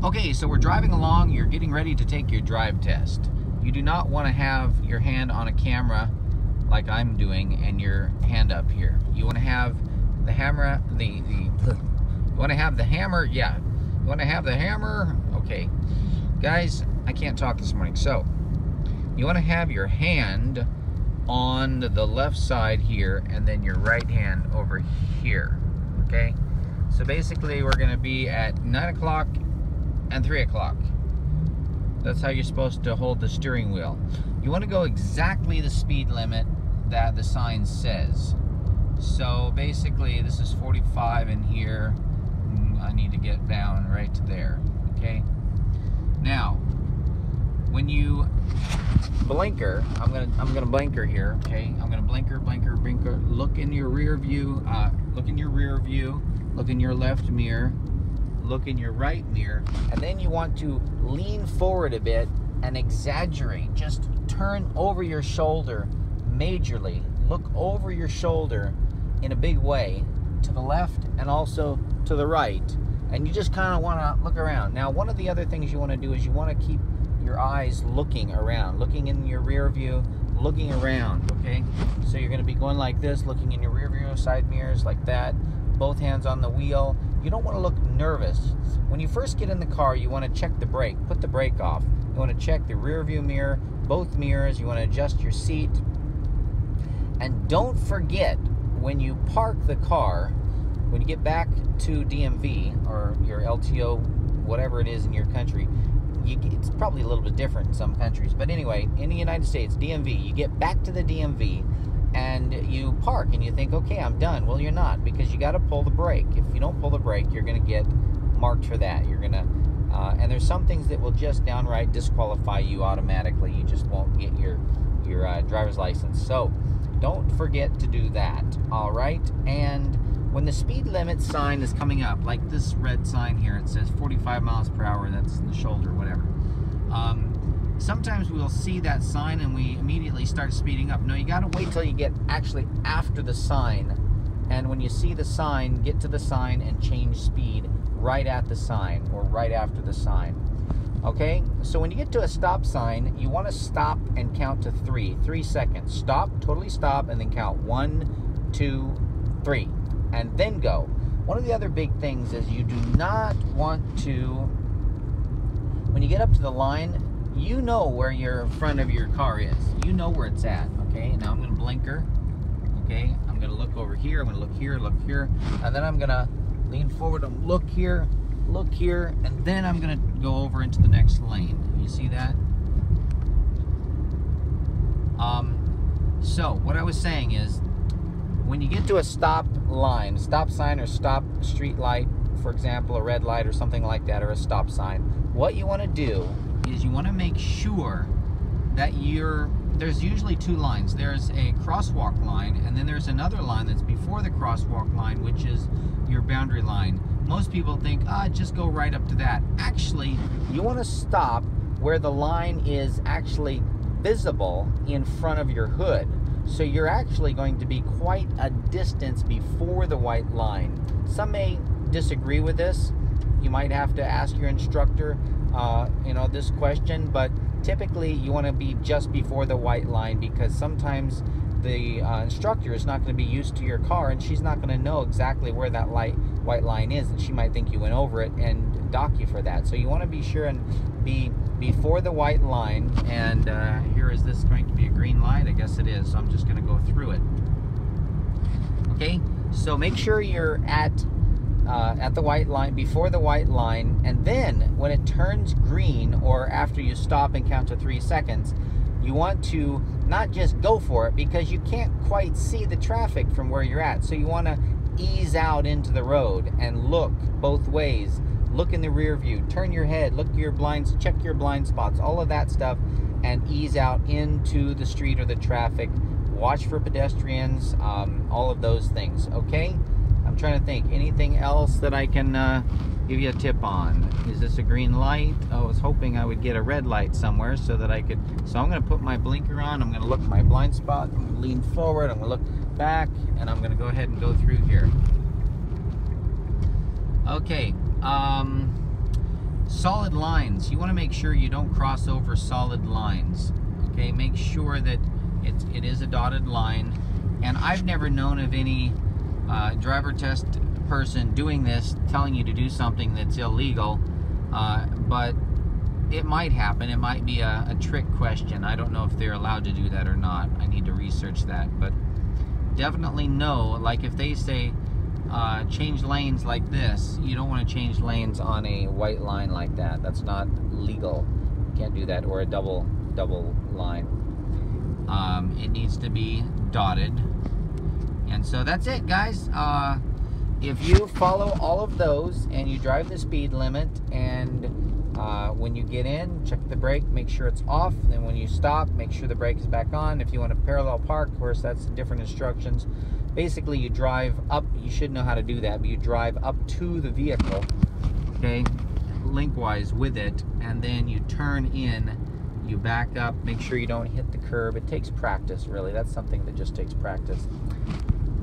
Okay, so we're driving along, you're getting ready to take your drive test. You do not want to have your hand on a camera like I'm doing and your hand up here. You want to have the hammer, you want to have the hammer, yeah. You want to have the hammer, okay. Guys, I can't talk this morning. So, you want to have your hand on the left side here and then your right hand over here, okay? So basically we're going to be at 9 o'clock and 3 o'clock. That's how you're supposed to hold the steering wheel. You want to go exactly the speed limit that the sign says. So basically this is 45 in here. I need to get down right to there, okay? Now, when you blinker, I'm gonna blinker here, okay? I'm gonna blinker. Look in your rear view. Look in your rear view. Look in your left mirror. Look in your right mirror, and then you want to lean forward a bit and exaggerate. Just turn over your shoulder majorly. Look over your shoulder in a big way to the left and also to the right, and you just kind of want to look around. Now, one of the other things you want to do is you want to keep your eyes looking around, looking in your rear view, looking around, okay? So you're going to be going like this, looking in your rear view, side mirrors like that, both hands on the wheel. You don't want to look nervous. When you first get in the car, you want to check the brake, put the brake off. You want to check the rear view mirror, both mirrors. You want to adjust your seat. And don't forget, when you park the car, when you get back to DMV or your LTO, whatever it is in your country, it's probably a little bit different in some countries. But anyway, in the United States, DMV, you get back to the DMV and you park and you think, okay, I'm done. Well, you're not, because you got to pull the brake. If you don't pull the brake, you're going to get marked for that. You're going to, and there's some things that will just downright disqualify you automatically. You just won't get your driver's license. So don't forget to do that, all right? And when the speed limit sign is coming up, like this red sign here, it says 45 miles per hour, that's in the shoulder, whatever. Sometimes we'll see that sign and we immediately start speeding up. No, you gotta wait till you get actually after the sign. And when you see the sign, get to the sign and change speed right at the sign or right after the sign. Okay, so when you get to a stop sign, you want to stop and count to 3 seconds. Stop, totally stop, and then count 1, 2, 3, and then go. One of the other big things is you do not want to, when you get up to the line, you know where your front of your car is. You know where it's at, okay? Now I'm going to blinker, okay? I'm going to look over here, I'm going to look here, and then I'm going to lean forward and look here, and then I'm going to go over into the next lane. You see that? So what I was saying is, when you get to a stop line, stop sign or stop street light, for example, a red light or something like that, or a stop sign, what you want to do is you want to make sure that there's usually 2 lines. There's a crosswalk line, and then there's another line that's before the crosswalk line, which is your boundary line. Most people think, just go right up to that. Actually, you want to stop where the line is actually visible in front of your hood. So you're actually going to be quite a distance before the white line. Some may disagree with this. You might have to ask your instructor this question, but typically you want to be just before the white line, because sometimes the instructor is not going to be used to your car and she's not going to know exactly where that white line is, and she might think you went over it and dock you for that. So you want to be sure and be before the white line. And here, is this going to be a green light? I guess it is, so I'm just going to go through it. Okay, so make sure you're at the white line, before the white line, and then when it turns green, or after you stop and count to 3 seconds, you want to not just go for it, because you can't quite see the traffic from where you're at. So you want to ease out into the road and look both ways. Look in the rear view, turn your head, look at your blinds, check your blind spots, all of that stuff, and ease out into the street or the traffic. Watch for pedestrians, all of those things, okay? I'm trying to think, anything else that I can give you a tip on? Is this a green light? I was hoping I would get a red light somewhere so that I could, so I'm going to put my blinker on, I'm going to look at my blind spot, I'm going to lean forward, I'm going to look back, and I'm going to go ahead and go through here. Okay, solid lines. You want to make sure you don't cross over solid lines. Okay, make sure that it is a dotted line. And I've never known of any driver test person doing this, telling you to do something that's illegal, but it might happen. It might be a trick question. I don't know if they're allowed to do that or not. I need to research that, but definitely know, like if they say change lanes like this, you don't want to change lanes on a white line like that. That's not legal. You can't do that, or a double line. It needs to be dotted. And so that's it, guys. If you follow all of those and you drive the speed limit, and when you get in, check the brake, make sure it's off. Then when you stop, make sure the brake is back on. If you want to parallel park, of course, that's different instructions. Basically, you drive up. You should know how to do that, but you drive up to the vehicle, okay, lengthwise with it, and then you turn in. You back up, make sure you don't hit the curb. It takes practice, really. That's something that just takes practice.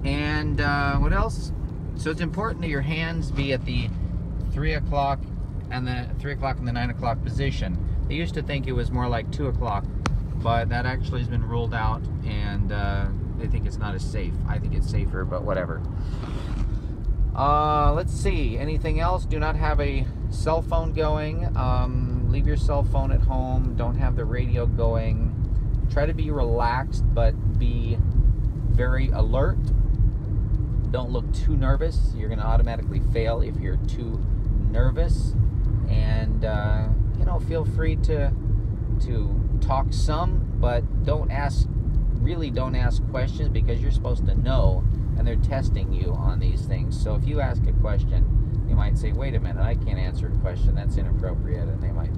And what else? So it's important that your hands be at the 3 o'clock and the 3 o'clock and the 9 o'clock position. They used to think it was more like 2 o'clock, but that actually has been ruled out, and they think it's not as safe. I think it's safer, but whatever. Let's see, anything else? Do not have a cell phone going. Leave your cell phone at home. Don't have the radio going. Try to be relaxed, but be very alert. Don't look too nervous. You're going to automatically fail if you're too nervous. And you know, feel free to talk some, but really don't ask questions, because you're supposed to know, and they're testing you on these things. So if you ask a question, you might say, wait a minute, I can't answer a question, that's inappropriate, and they might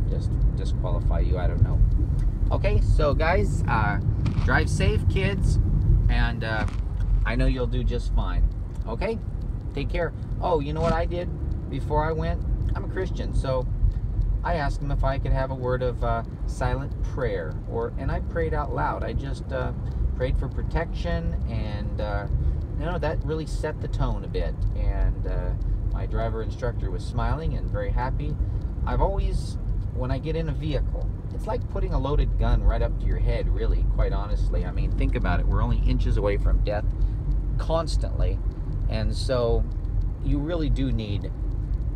just disqualify you. I don't know. Okay, so guys, drive safe, kids, and I know you'll do just fine. Okay, take care. Oh, you know what I did before I went? I'm a Christian, so I asked him if I could have a word of silent prayer, and I prayed out loud. I just prayed for protection, and you know, that really set the tone a bit. And my driver instructor was smiling and very happy. I've always, when I get in a vehicle, it's like putting a loaded gun right up to your head, really, quite honestly. I mean, think about it. We're only inches away from death constantly, and so you really do need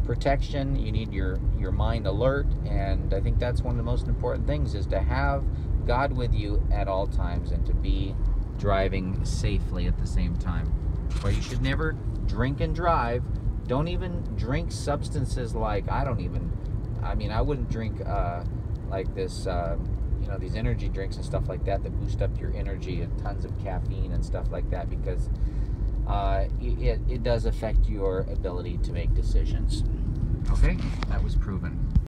protection. You need your mind alert, and I think that's one of the most important things, is to have God with you at all times, and to be driving safely at the same time. But you should never drink and drive. Don't even drink substances like, I wouldn't drink like this, you know, these energy drinks and stuff like that boost up your energy, and tons of caffeine and stuff like that, because it does affect your ability to make decisions. Okay, that was proven.